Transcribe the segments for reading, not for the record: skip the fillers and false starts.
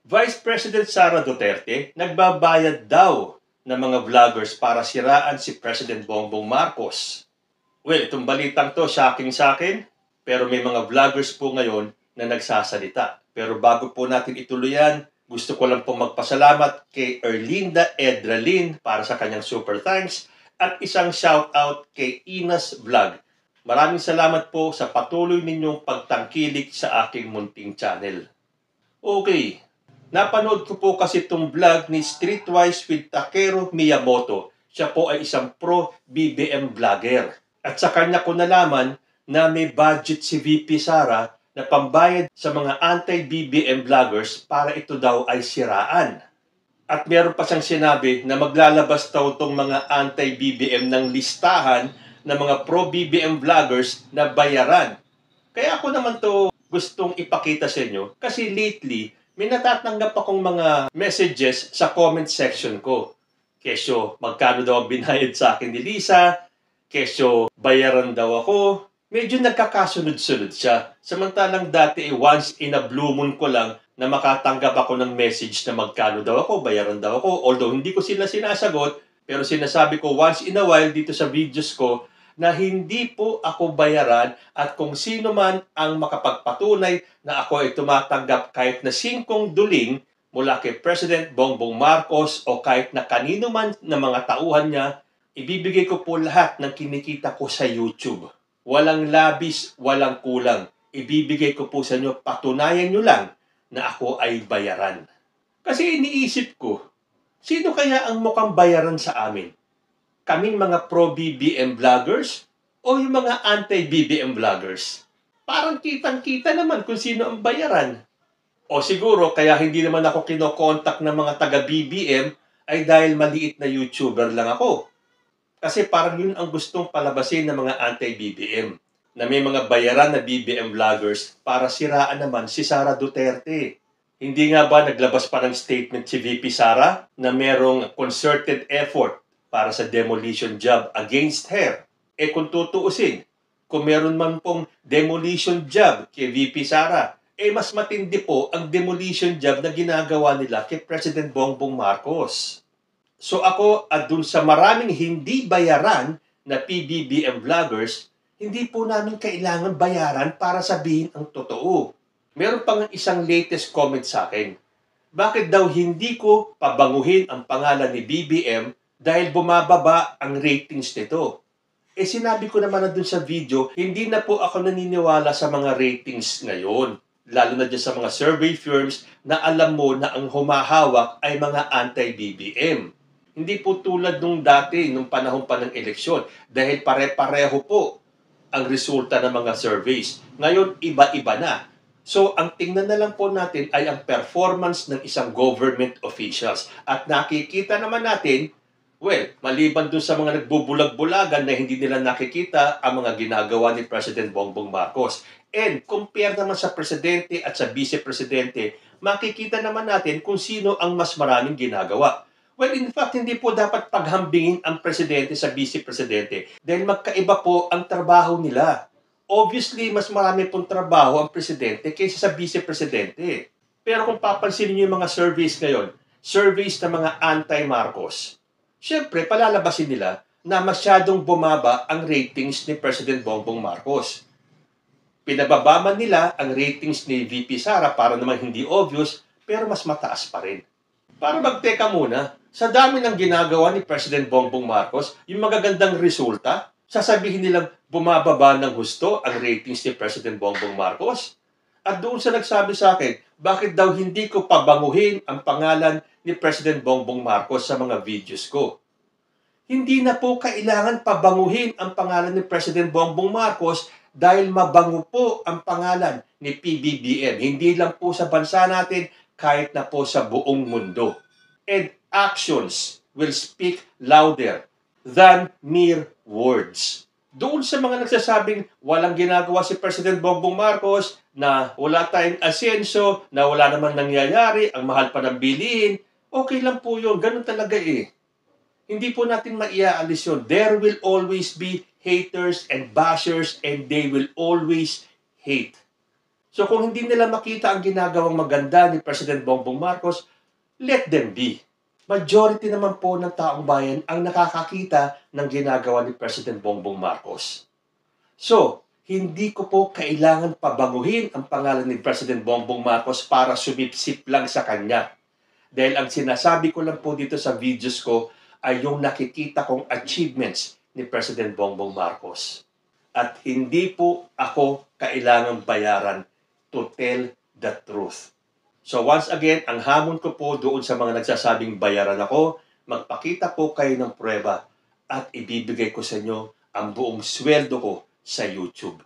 Vice President Sara Duterte nagbabayad daw ng mga vloggers para siraan si President Bongbong Marcos. Well, itong balitang to, shocking sa akin, pero may mga vloggers po ngayon na nagsasalita. Pero bago po natin ituloy yan, gusto ko lang po magpasalamat kay Erlinda Edralin para sa kanyang super thanks at isang shoutout kay Inas Vlog. Maraming salamat po sa patuloy ninyong pagtangkilik sa aking munting channel. Okay, napanood ko po kasi itong vlog ni Streetwise with Takeru Miyamoto. Siya po ay isang pro-BBM vlogger. At sa kanya ko nalaman na may budget si VP Sara na pambayad sa mga anti-BBM vloggers para ito daw ay siraan. At meron pa siyang sinabi na maglalabas daw itong mga anti-BBM ng listahan ng mga pro-BBM vloggers na bayaran. Kaya ako naman to gustong ipakita sa inyo kasi lately may natatanggap akong mga messages sa comment section ko. Kesyo, magkano daw ang binayad sa akin ni Lisa? Kesyo, bayaran daw ako. Medyo nagkakasunod-sunod siya. Samantalang dati once in a blue moon ko lang na makatanggap ako ng message na magkano daw ako, bayaran daw ako. Although hindi ko sila sinasagot, pero sinasabi ko once in a while dito sa videos ko na hindi po ako bayaran at kung sino man ang makapagpatunay na ako ay tumatanggap kahit na 5 duling mula kay President Bongbong Marcos o kahit na kanino man na mga tauhan niya, ibibigay ko po lahat ng kinikita ko sa YouTube. Walang labis, walang kulang. Ibibigay ko po sa inyo, patunayan nyo lang na ako ay bayaran. Kasi iniisip ko, sino kaya ang mukhang bayaran sa amin? Kaming mga pro-BBM vloggers o yung mga anti-BBM vloggers? Parang kitang-kita naman kung sino ang bayaran. O siguro, kaya hindi naman ako kinokontak ng mga taga-BBM ay dahil maliit na YouTuber lang ako. Kasi parang yun ang gustong palabasin ng mga anti-BBM. Na may mga bayaran na BBM vloggers para siraan naman si Sara Duterte. Hindi nga ba naglabas pa ng statement si VP Sara na merong concerted effort para sa demolition job against her? Eh kung tutuusin, kung meron man pong demolition job kay VP Sara, eh mas matindi po ang demolition job na ginagawa nila kay President Bongbong Marcos. So ako at dun sa maraming hindi bayaran na PBBM vloggers, hindi po namin kailangan bayaran para sabihin ang totoo. Meron pang isang latest comment sa akin. Bakit daw hindi ko pabanguhin ang pangalan ni BBM dahil bumababa ang ratings nito? Eh sinabi ko naman na dun sa video, hindi na po ako naniniwala sa mga ratings ngayon. Lalo na dyan sa mga survey firms na alam mo na ang humahawak ay mga anti-BBM. Hindi po tulad nung dati, nung panahon pa ng eleksyon. Dahil pare-pareho po ang resulta ng mga surveys. Ngayon, iba-iba na. So, ang tingnan na lang po natin ay ang performance ng isang government officials. At nakikita naman natin, well, maliban dun sa mga nagbubulag-bulagan na hindi nila nakikita ang mga ginagawa ni President Bongbong Marcos. And compare naman sa presidente at sa vice-presidente, makikita naman natin kung sino ang mas maraming ginagawa. Well, in fact, hindi po dapat paghambingin ang presidente sa vice-presidente dahil magkaiba po ang trabaho nila. Obviously, mas marami pong trabaho ang presidente kaysa sa vice-presidente. Pero kung papansinin niyo yung mga surveys ngayon, surveys ng mga anti-Marcos, syempre, palalabasin nila na masyadong bumaba ang ratings ni President Bongbong Marcos. Pinababa man nila ang ratings ni VP Sara para naman hindi obvious, pero mas mataas pa rin. Para magteka muna, sa dami ng ginagawa ni President Bongbong Marcos, yung magagandang resulta, sasabihin nilang bumababa ng husto ang ratings ni President Bongbong Marcos. At doon sa nagsabi sa akin, bakit daw hindi ko pabanguhin ang pangalan ni President Bongbong Marcos sa mga videos ko? Hindi na po kailangan pabanguhin ang pangalan ni President Bongbong Marcos dahil mabango po ang pangalan ni PBBM. Hindi lang po sa bansa natin, kahit na po sa buong mundo. And actions will speak louder than mere words. Doon sa mga nagsasabing walang ginagawa si President Bongbong Marcos, na wala tayong asenso, na wala naman nangyayari, ang mahal pa ng bilihin, okay lang po yun. Ganun talaga eh. Hindi po natin maiaalis yun. There will always be haters and bashers and they will always hate. So kung hindi nila makita ang ginagawang maganda ni President Bongbong Marcos, let them be. Majority naman po ng taong bayan ang nakakakita ng ginagawa ni President Bongbong Marcos. So, hindi ko po kailangan pabaguhin ang pangalan ni President Bongbong Marcos para sumipsip lang sa kanya. Dahil ang sinasabi ko lang po dito sa videos ko ay yung nakikita kong achievements ni President Bongbong Marcos. At hindi po ako kailangang bayaran to tell the truth. So once again, ang hamon ko po doon sa mga nagsasabing bayaran ako, magpakita po kayo ng pruweba at ibibigay ko sa inyo ang buong sweldo ko sa YouTube.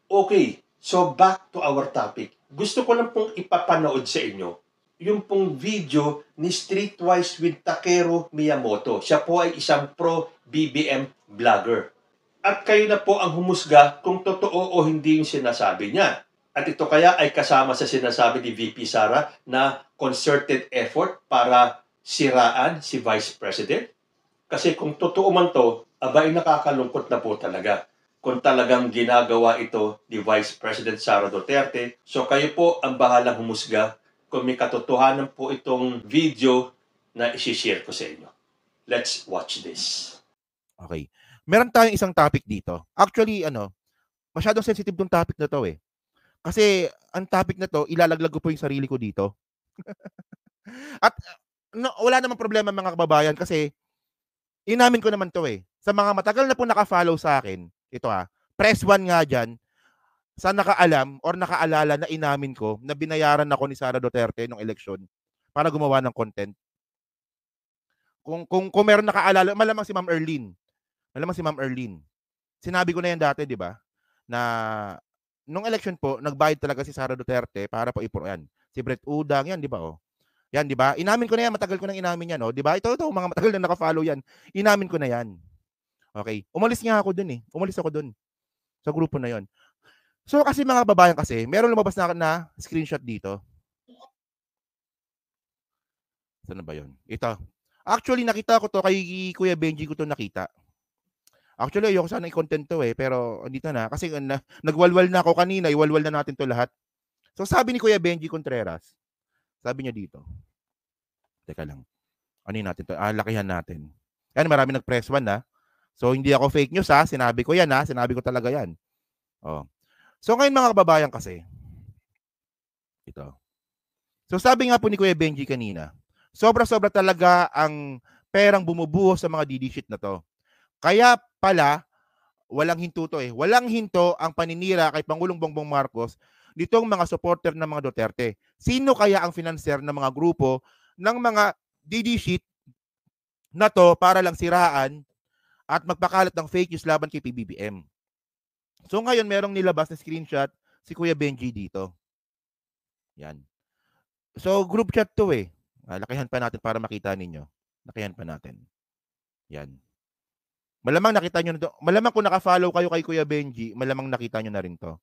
Okay, so back to our topic. Gusto ko lang pong ipapanood sa inyo yung pong video ni Streetwise with Takeru Miyamoto. Siya po ay isang pro-BBM vlogger. At kayo na po ang humusga kung totoo o hindi yung sinasabi niya. At ito kaya ay kasama sa sinasabi ni VP Sara na concerted effort para siraan si Vice President? Kasi kung totoo man to, abay nakakalungkot na po talaga kung talagang ginagawa ito ni Vice President Sara Duterte. So kayo po ang bahalang humusga kung may katotohanan po itong video na isi-share ko sa inyo. Let's watch this. Okay. Meron tayong isang topic dito. Actually, masyadong sensitive tong topic na to eh. Kasi ang topic na to, ilalaglag ko po yung sarili ko dito. At wala namang problema mga kababayan kasi inamin ko naman to eh. Sa mga matagal na po naka-follow sa akin, ito press 1 nga dyan, sa nakaalam or nakaalala na inamin ko na binayaran ako ni Sara Duterte nung eleksyon para gumawa ng content. Kung meron nakaalala, malamang si Ma'am Erlene. Sinabi ko na yan dati, di ba? Na nung election po, nagbayad talaga si Sara Duterte para po yan. Si Brett Udang, yan, di ba? Oh. Yan, di ba? Inamin ko na yan, matagal ko nang inamin yan, oh. Di ba? Ito, mga matagal na naka-follow yan. Inamin ko na yan. Okay. Umalis nga ako dun eh. Umalis ako dun. Sa grupo na yon. So kasi mga babayan kasi, meron lumabas na screenshot dito. Saan ba yun? Ito. Actually, nakita ko to kay Kuya Benji ko to nakita. Actually, ayoko sana i-content to eh, pero andito na. Kasi nagwalwal na ako kanina, iwalwal na natin to lahat. So sabi ni Kuya Benji Contreras, sabi niya dito. Teka lang. Ano natin to? Lakihan natin. Yan, marami nag-press 1 ha. So hindi ako fake news ha. Sinabi ko yan ha. Sinabi ko talaga yan. Oh. So ngayon mga kababayan kasi, ito. So sabi nga po ni Kuya Benji kanina, sobra-sobra talaga ang perang bumubuho sa mga DD shit na to. Kaya pala, walang hinto to eh. Walang hinto ang paninira kay Pangulong Bongbong Marcos nitong mga supporter ng mga Duterte. Sino kaya ang financer ng mga grupo ng mga DD shit na to para lang siraan at magpakalat ng fake news laban kay PBBM? So ngayon merong nilabas na screenshot si Kuya Benji dito. Yan. So group chat to eh. Lakihan pa natin para makita ninyo. Lakihan pa natin. Yan. Malamang nakita nyo na to. Malamang kung naka-follow kayo kay Kuya Benji, malamang nakita nyo na rin to.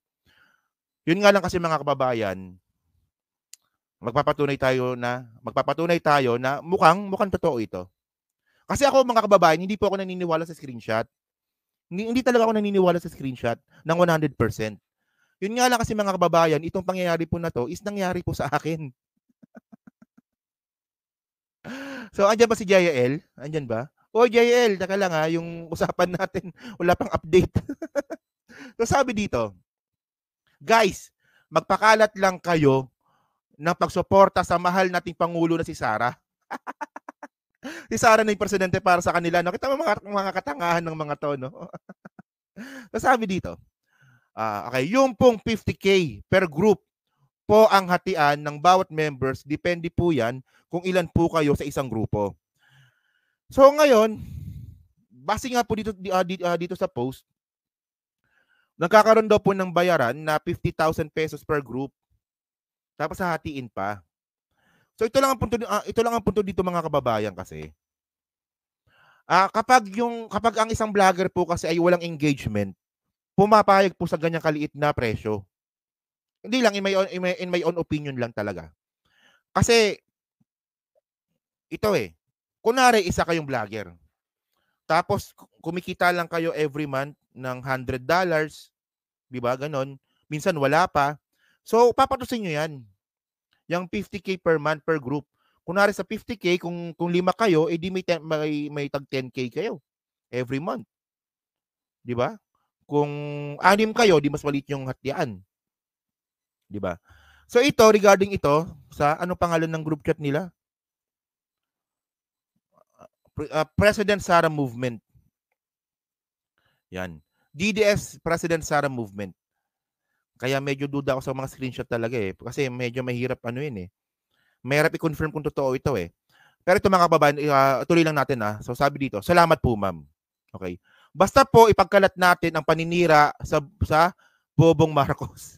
Yun nga lang kasi mga kababayan, magpapatunay tayo na mukhang totoo ito. Kasi ako mga kababayan, hindi po ako naniniwala sa screenshot. Hindi talaga ako naniniwala sa screenshot ng 100%. Yun nga lang kasi mga kababayan, itong pangyayari po na to is nangyari po sa akin. So, andyan ba si JL? Andyan ba? O, JL, taka lang ha, yung usapan natin, wala pang update. So, sabi dito, guys, magpakalat lang kayo ng pagsuporta sa mahal nating Pangulo na si Sara. Si Sara na yung presidente para sa kanila. No? Kita mo mga katangahan ng mga to, no? So, sabi dito, okay, yung pong 50K per group po ang hatian ng bawat members. Depende po yan kung ilan po kayo sa isang grupo. So, ngayon, base nga po dito sa post, nagkakaroon daw po ng bayaran na 50,000 pesos per group. Tapos hahatiin pa. So ito lang ang punto dito mga kababayan kasi. Kapag ang isang vlogger po kasi ay walang engagement, pumapayag po sa ganyang kaliit na presyo. Hindi lang in my own opinion lang talaga. Kasi ito kunwari isa kayong vlogger. Tapos kumikita lang kayo every month ng $100, 'di ba? Ganon. Minsan wala pa. So, papatusin nyo yan. Yung 50K per month per group. Kunwari sa 50K, kung 5 kayo, edi may tag 10K kayo every month. Di ba? Kung 6 kayo, di mas maliit yung hatian. Di ba? So ito, regarding ito, sa ano pangalan ng group chat nila? President Sara Movement. Yan. DDS President Sara Movement. Kaya medyo duda ako sa mga screenshot talaga eh. Kasi medyo mahirap ano yun eh. Mahirap i-confirm kung totoo ito eh. Pero ito mga kababayan, tuloy lang natin ah. So sabi dito, salamat po ma'am. Okay. Basta po ipagkalat natin ang paninira sa Bobong Marcos.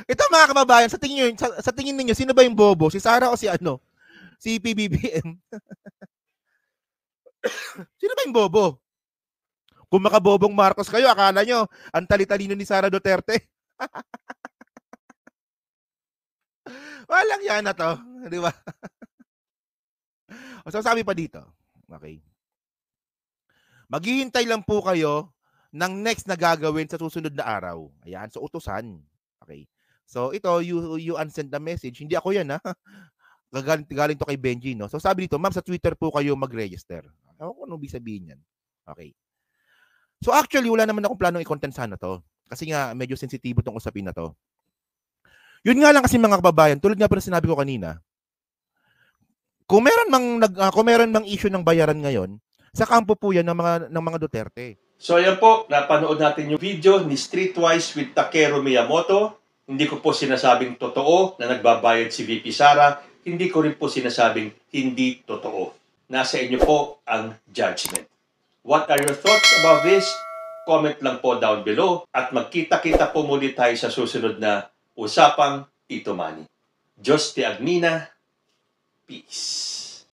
Ito mga kababayan, sa tingin niyo, sino ba yung bobo? Si Sara o si ano? Si PBBM? Sino ba yung bobo? Kung makabobong Marcos kayo, akala nyo, ang tali-talino ni Sara Duterte. Walang yan na to. Di ba? So sabi pa dito, okay. Maghihintay lang po kayo ng next na gagawin sa susunod na araw. Ayan, so utusan. Okay. So ito, you unsend the message. Hindi ako yan ha. Galing to kay Benji, no? So sabi dito, ma'am, sa Twitter po kayo mag-register. Ako kung ano ibig sabihin yan. Okay. So actually, wala naman akong planong i-content sana to. Kasi nga, medyo sensitibo tong usapin na to. Yun nga lang kasi mga kababayan, tulad nga pa na sinabi ko kanina, kung meron mang issue ng bayaran ngayon, sa kampo po yan ng mga Duterte. So ayan po, napanood natin yung video ni Streetwise with Takeru Miyamoto. Hindi ko po sinasabing totoo na nagbabayad si VP Sara. Hindi ko rin po sinasabing hindi totoo. Nasa inyo po ang judgment. What are your thoughts about this? Comment lang po down below at magkita-kita po muli tayo sa susunod na Usapang Tito Manny. Diyos te Agnina. Peace.